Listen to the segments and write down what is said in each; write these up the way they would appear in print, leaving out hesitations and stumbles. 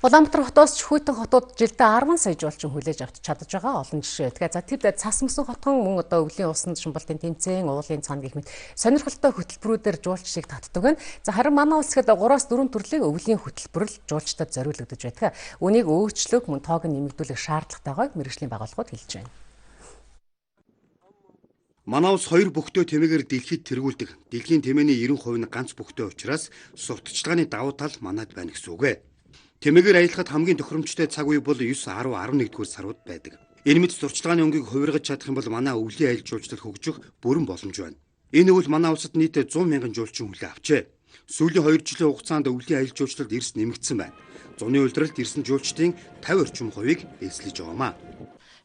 Улаанбаатар хотоос Чүхүйтэн хотод жилдээ 10 сая жуулчин хүлээж авч чадж байгаа олон жишээ. Тэгэхээр за тэд цас мөсөн хотгон мөн одоо өвлийн усанд шумбалтын тэмцээн, уулын цаана гэх мэт сонирхолтой хөтөлбөрүүдээр жуулчдыг татдаг байна. За харин манай улс хэд 3-4 төрлийн өвлийн хөтөлбөр жуулчдад зориулагдаж байдаг. Үнийг өөрчлөх мөн тоог нэмэгдүүлэх шаардлагатайгааг мэргэжлийн байгууллагууд хэлж байна. Манай улс хоёр бүхтөө тэмээгээр дэлхийд тэргүүлдэг. Дэлхийн тэмээний 90% нь ганц бүхтөө учраас сурталчилгааны давуу тал манайд байна гэсэн үг ээ. Тэмээгээр аялахад хамгийн тохиромжтой цаг үе бол 9, 10, 11-р сарууд байдаг. Энэ мэт сурталчилгааны өнгийг хувиргаж чадах юм бол манай өвлийн аялал жуулчлал хөгжих бүрэн боломж байна. Энэ үйл манай улсад нийт 100 мянган жуулчин хүлээн авчээ. Сүүлийн 2 жилийн хугацаанд өвлийн аялал жуулчлалд эрс нэмэгдсэн байна. Зуны улиралд ирсэн жуулчдын 50 орчим хувийг эслэж байгаамаа.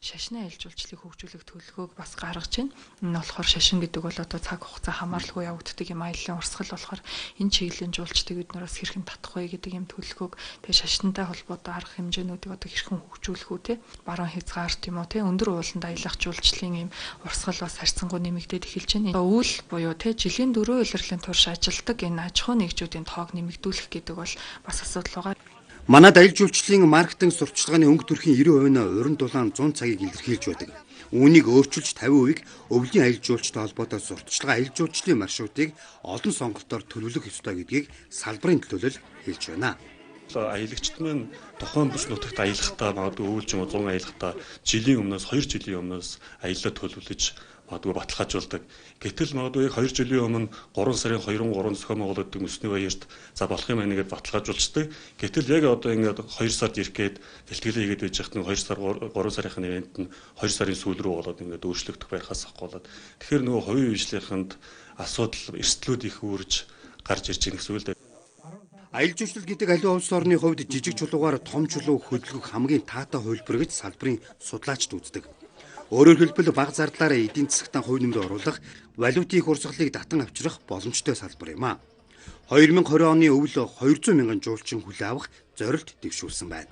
Шашны аялал жуулчлалыг хөгжүүлэх төлөвлөгөөг бас гаргаж байна. Энэ болохоор шашин гэдэг бол одоо цаг хугацаа хамааралгүй явагддаг юм аяллаа урсгал болохоор энэ чиглэлийн жуулчдыг бид нараас хэрхэн татах вэ гэдэг юм төлөвлөгөөг тэгээ шашинтай холбоотой арга хэмжээнүүдийг одоо хэрхэн хөгжүүлэх үү те баруун хязгаарт юм уу те өндөр ууланд аялах жуулчлалын юм урсгал бас харьцангуй нэмэгдээд эхэлж байна. Үйл буюу те жилийн 4 улирлын турш ажилдаг энэ аж ахуйн нэгжүүдийн тоог нэмэгдүүлэх гэдэг бол бас асуудал байгаа. Манайд аялал жуулчлалын маркетинг сурталчилгааны өнгө төрхийн 90% нь уран дулаан 100 цагийг илэрхийлж байдаг. Үүнийг өөрчилж 50% өвлийн аялал жуулчтай холбоотой сурталчилгаа аялал жуулчлалын маршрутыг олон сонголтоор төлөвлөх ёстой гэдгийг салбарын төлөөлөл хэлж байна. Аялагчид маань тухайн бүс нутагт аялахдаа магадгүй өвөлжин 100 аялахдаа жилийн өмнөөс 2 жилийн өмнөөс аяллаа төлөвлөж магадгүй баталгаажуулдаг. Гэтэл магадгүй яг 2 жилийн өмнө 3 сарын 2-3 зохион байгуулагддаг мөсний баярт за болох юм байна гэдээ баталгаажуулцдаг. Гэтэл яг одоо ингээд 2 сард ирэх гээд бэлтгэлээ хийгээд байж хат нэг 2 сар 3 сарын ивент нь 2 сарын сүүл рүү болоод ингээд өөрчлөгдөх байхаас ахгүй болоод тэгэхээр нөгөө хувийн үйлчлэгэнд асуудал эрсдлүүд их үүрж гарч ирж байгаа гэсэн үг л дээ. Аялал жуулчлал гэдэг аливаа улс орны хувьд жижиг чулуугаар том чулуу хөдөлгөх хамгийн таатай хувилбар гэж салбарын судлаачид үздэг. Өөрөөр хэлбэл бага зардлаараа эдийн засагтаа хувь нэмрээ оруулах, валютын их урсгалыг татан авчрах боломжтой салбар юм а. 2020 оны өвөл 200 мянган жуулчин хүлээн авах зорилт дэвшүүлсэн байна.